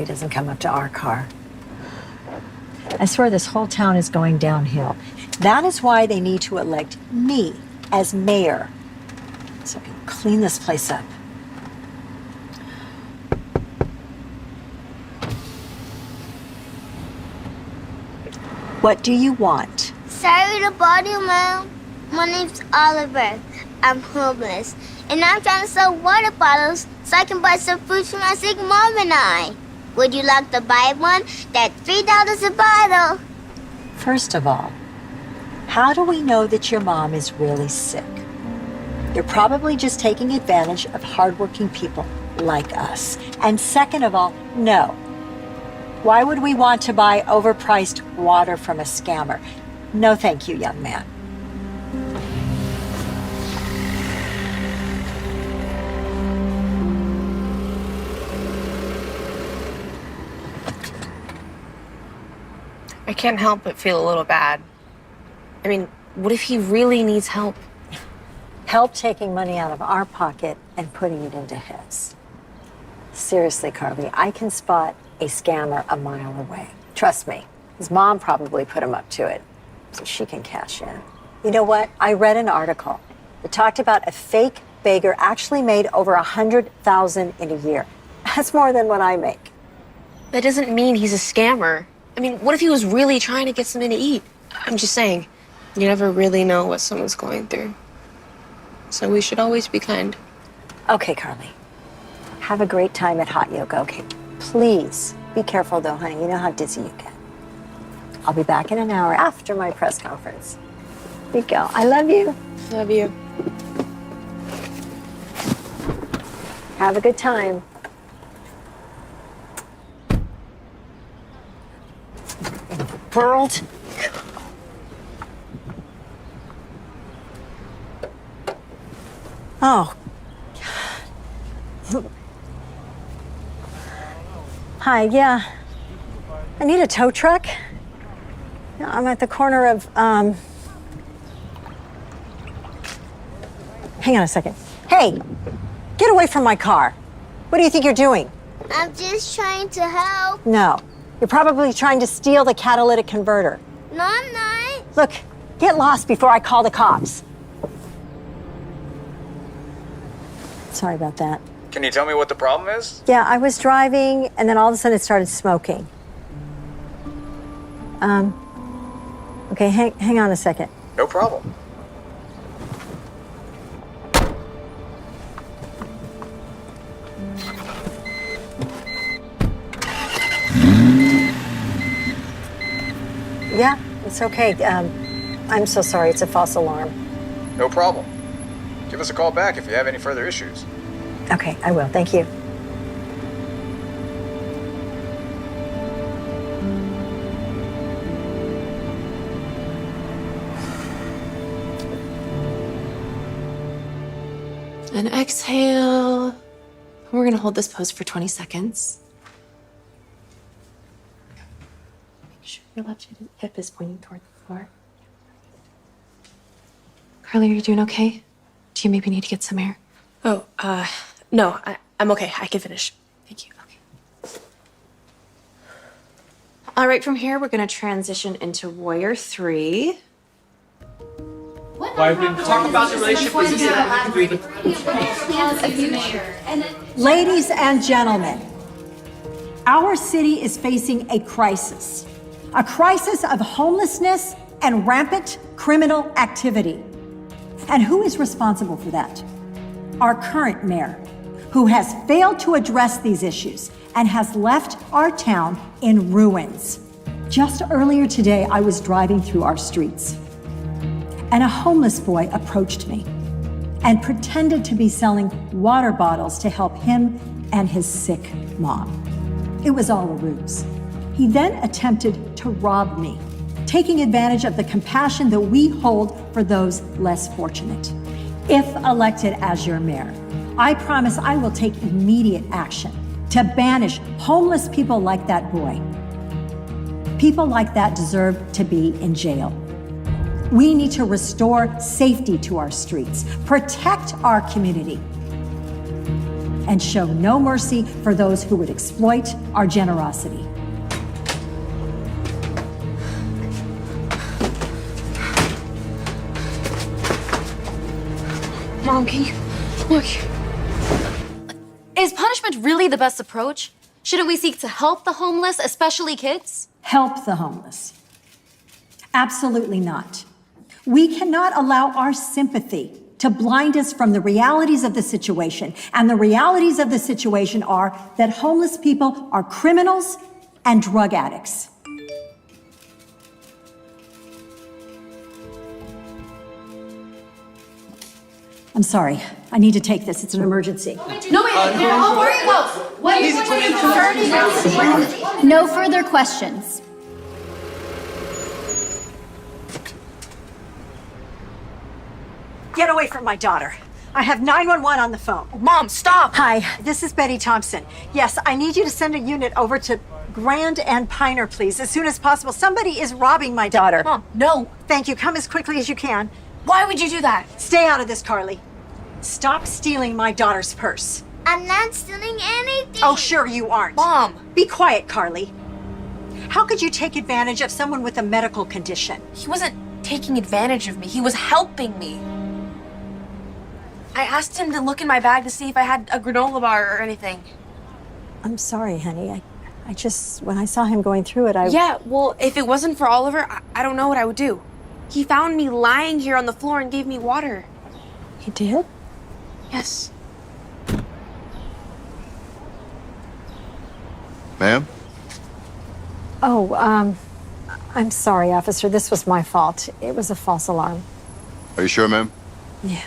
he doesn't come up to our car. I swear this whole town is going downhill. That is why they need to elect me as mayor, so I can clean this place up. What do you want? Sorry to bother you, Mom. My name's Oliver. I'm homeless, and I'm trying to sell water bottles so I can buy some food for my sick mom and I. Would you like to buy one? That's $3 a bottle. First of all, how do we know that your mom is really sick? You're probably just taking advantage of hardworking people like us. And second of all, no. Why would we want to buy overpriced water from a scammer? No, thank you, young man. I can't help but feel a little bad. I mean, what if he really needs help? Help taking money out of our pocket and putting it into his. Seriously, Carly, I can spot a scammer a mile away. Trust me, his mom probably put him up to it so she can cash in. You know what? I read an article that talked about a fake beggar actually made over $100,000 in a year. That's more than what I make. That doesn't mean he's a scammer. I mean, what if he was really trying to get something to eat? I'm just saying, you never really know what someone's going through. So we should always be kind. Okay, Carly. Have a great time at hot yoga, okay? Please be careful though, honey. You know how dizzy you get. I'll be back in an hour after my press conference. Here you go. I love you. Love you. Have a good time. World. Oh. Hi, yeah. I need a tow truck. I'm at the corner of, hang on a second. Hey, get away from my car. What do you think you're doing? I'm just trying to help. No, you're probably trying to steal the catalytic converter. No, I'm not. Look, get lost before I call the cops. Sorry about that. Can you tell me what the problem is? Yeah, I was driving and then all of a sudden it started smoking. Okay, hang on a second. No problem. Yeah, it's okay. I'm so sorry, it's a false alarm. No problem. Give us a call back if you have any further issues. Okay, I will, thank you. And exhale. We're gonna hold this pose for 20 seconds. Make sure your left hip is pointing toward the floor. Carly, are you doing okay? Do you maybe need to get some air? Oh, no, I'm okay. I can finish. Thank you. Okay. All right, from here, we're gonna transition into Warrior 3. Talk about the relationship with Ladies and gentlemen, our city is facing a crisis of homelessness and rampant criminal activity. And who is responsible for that? Our current mayor, who has failed to address these issues and has left our town in ruins. Just earlier today, I was driving through our streets, and a homeless boy approached me and pretended to be selling water bottles to help him and his sick mom. It was all a ruse. He then attempted to rob me, taking advantage of the compassion that we hold for those less fortunate. If elected as your mayor, I promise I will take immediate action to banish homeless people like that boy. People like that deserve to be in jail. We need to restore safety to our streets, protect our community. and show no mercy for those who would exploit our generosity. Mom, can you look? Is punishment really the best approach? Shouldn't we seek to help the homeless, especially kids? Help the homeless. Absolutely not. We cannot allow our sympathy to blind us from the realities of the situation. And the realities of the situation are that homeless people are criminals and drug addicts. I'm sorry. I need to take this. It's an emergency. No, wait, I'll worry about what is No further questions. Get away from my daughter. I have 911 on the phone. Mom, stop! Hi, this is Betty Thompson. Yes, I need you to send a unit over to Grand and Piner, please, as soon as possible. Somebody is robbing my daughter. Mom, no. Thank you. Come as quickly as you can. Why would you do that? Stay out of this, Carly. Stop stealing my daughter's purse. I'm not stealing anything. Oh, sure you aren't. Mom. Be quiet, Carly. How could you take advantage of someone with a medical condition? He wasn't taking advantage of me. He was helping me. I asked him to look in my bag to see if I had a granola bar or anything. I'm sorry, honey. I just, when I saw him going through it, Yeah, well, if it wasn't for Oliver, I don't know what I would do. He found me lying here on the floor and gave me water. He did? Yes. Ma'am? Oh, I'm sorry, officer. This was my fault. It was a false alarm. Are you sure, ma'am? Yeah.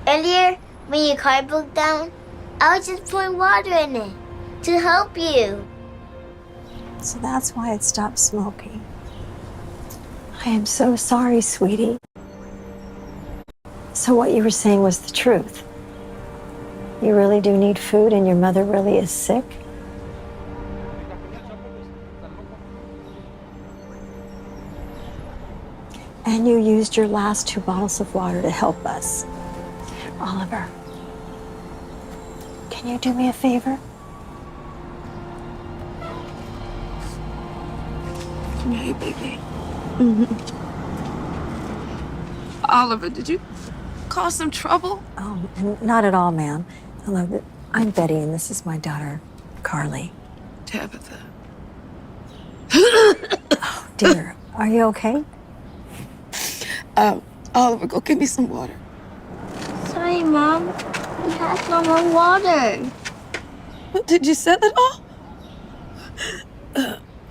Earlier, when your car broke down, I was just pouring water in it to help you. So that's why it stopped smoking. I am so sorry, sweetie. So what you were saying was the truth. You really do need food and your mother really is sick? And you used your last 2 bottles of water to help us. Oliver, can you do me a favor? Hey, baby. Oliver, did you cause some trouble? Oh, not at all, ma'am. Hello, I'm Betty, and this is my daughter, Carly. Tabitha. Oh, dear. Are you okay? Oliver, go get me some water. Sorry, Mom. We have no more water. What, did you sell it all?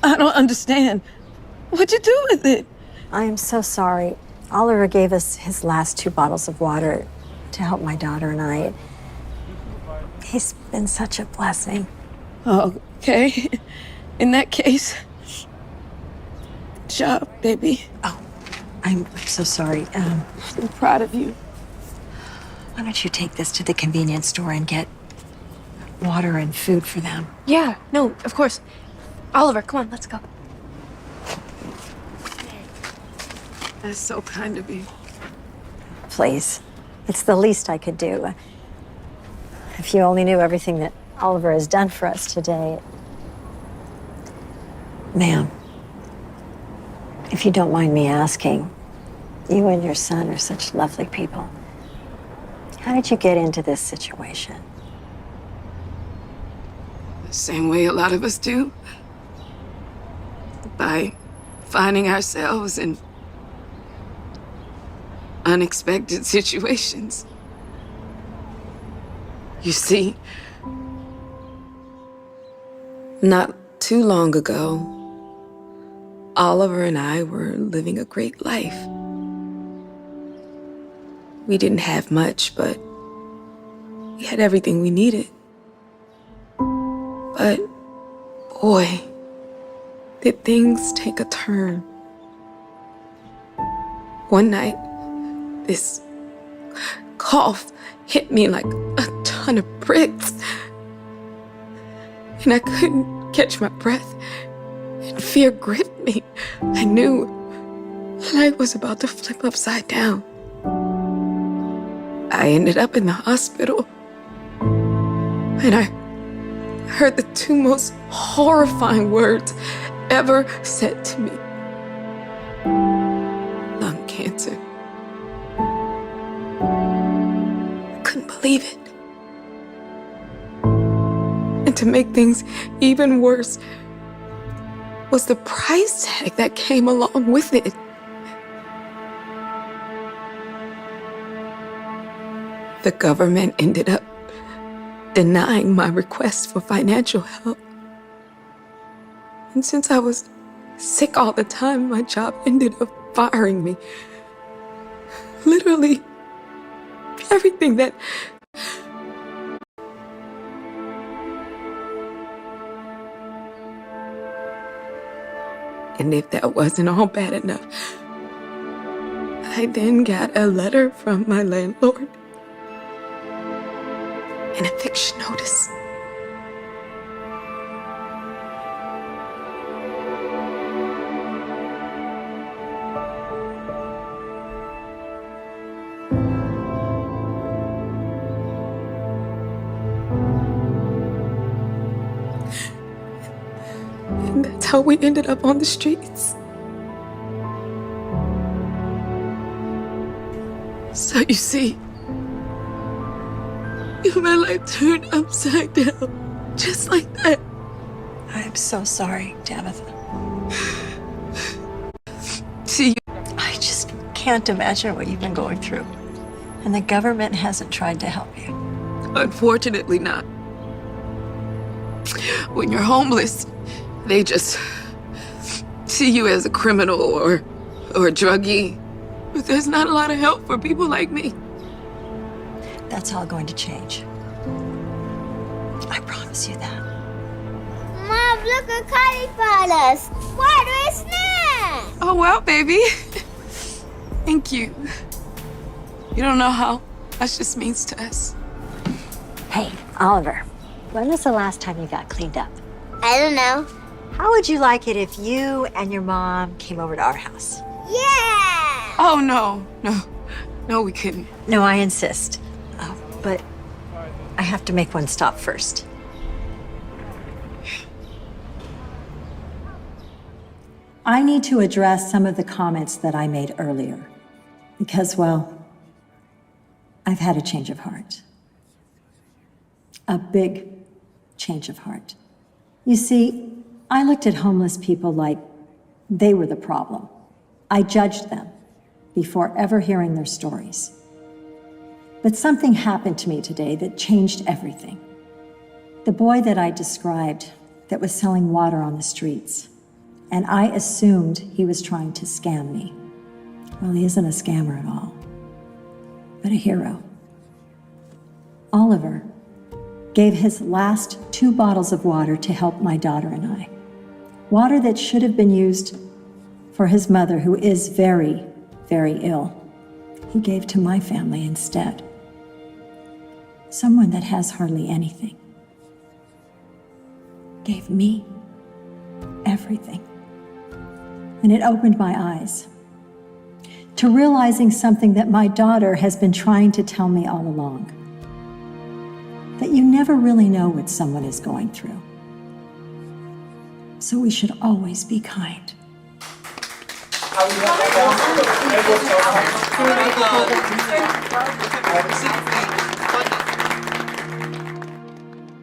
I don't understand. What'd you do with it? I am so sorry. Oliver gave us his last 2 bottles of water to help my daughter and I. He's been such a blessing. Okay. In that case, good job, baby. Oh, I'm so sorry. I'm proud of you. Why don't you take this to the convenience store and get water and food for them? Yeah, no, of course. Oliver, come on, let's go. That's so kind of you. Please. It's the least I could do. If you only knew everything that Oliver has done for us today. Ma'am, if you don't mind me asking, you and your son are such lovely people. How did you get into this situation? The same way a lot of us do. By finding ourselves in unexpected situations. You see, not too long ago, Oliver and I were living a great life. We didn't have much, but we had everything we needed. But, boy, did things take a turn. One night, this cough hit me like a ton of bricks. And I couldn't catch my breath. And fear gripped me. I knew life was about to flip upside down. I ended up in the hospital. And I heard the two most horrifying words ever said to me. Lung cancer. I couldn't believe it. And to make things even worse was the price tag that came along with it. The government ended up denying my request for financial help. And since I was sick all the time, my job ended up firing me. Literally, everything that... And if that wasn't all bad enough, I then got a letter from my landlord. An eviction notice. And that's how we ended up on the streets. So you see, my life turned upside down, just like that. I'm so sorry, Tabitha. See, I just can't imagine what you've been going through. And the government hasn't tried to help you. unfortunately not. When you're homeless, they just see you as a criminal or a druggie. But there's not a lot of help for people like me. That's all going to change. I promise you that. Mom, look at Kylie found us. Water and snacks. Oh, wow, baby. Thank you. You don't know how much this means to us. Hey, Oliver, when was the last time you got cleaned up? I don't know. How would you like it if you and your mom came over to our house? Yeah! Oh, no, we couldn't. No, I insist. But I have to make one stop first. I need to address some of the comments that I made earlier because, well, I've had a change of heart. A big change of heart. You see, I looked at homeless people like they were the problem. I judged them before ever hearing their stories. But something happened to me today that changed everything. The boy that I described that was selling water on the streets, and I assumed he was trying to scam me. Well, he isn't a scammer at all, but a hero. Oliver gave his last 2 bottles of water to help my daughter and I. Water that should have been used for his mother, who is very, very ill. He gave to my family instead. Someone that has hardly anything gave me everything. And it opened my eyes to realizing something that my daughter has been trying to tell me all along. That you never really know what someone is going through. So we should always be kind. Have a seat, please.